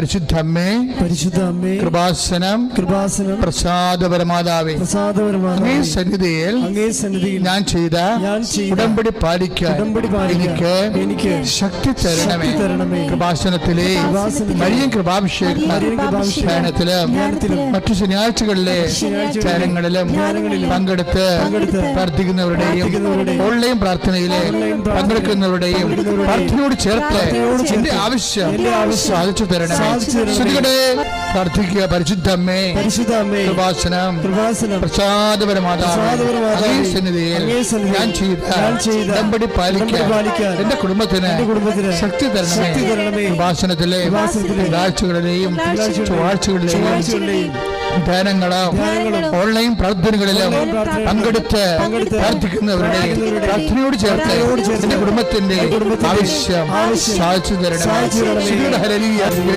പരിശുദ്ധമ്മേ കൃപാസനം പ്രസാദപരമാതാവേ, അങ്ങേ സന്നിധിയിൽ ഞാൻ ചെയ്ത ഉടമ്പടി പാലിക്കാൻ എനിക്ക് ശക്തി തരണമേ. കൃപാസനത്തിലെ മരിയൻ കൃപാഭിഷേകത്തിലും മറ്റു ശനിയാഴ്ചകളിലെ ചാരങ്ങളിലും പങ്കെടുത്ത് പ്രാർത്ഥിക്കുന്നവരുടെയും ഓൺലൈൻ പ്രാർത്ഥനയിലെ പങ്കെടുക്കുന്നവരുടെയും പ്രാർത്ഥനയോട് ചേർത്ത് എന്റെ ആവശ്യം സാധിച്ചു തരണമേ. പ്രാർത്ഥിക്കുക. പരിശുദ്ധമ്മേ കൃപാസനം പ്രസാദപരമാതാവേ, സന്നിധിയിൽ ഞാൻ ചെയ്ത ഉടമ്പടി പാലിക്കാൻ എന്റെ കുടുംബത്തിന് ശക്തി തരണമേ. കൃപാസനത്തിലെ ആഴ്ചകളിലെയും ചൊവ്വാഴ്ചകളിലെയും ധ്യാനങ്ങളും ഓൺലൈൻ പ്രാർത്ഥനകളിലും പങ്കെടുത്ത് പ്രാർത്ഥിക്കുന്നവരുടെയും പ്രാർത്ഥനയോട് ചേർത്ത് എന്റെ കുടുംബത്തിന്റെ ആവശ്യം സാധിച്ചു തരണമേ.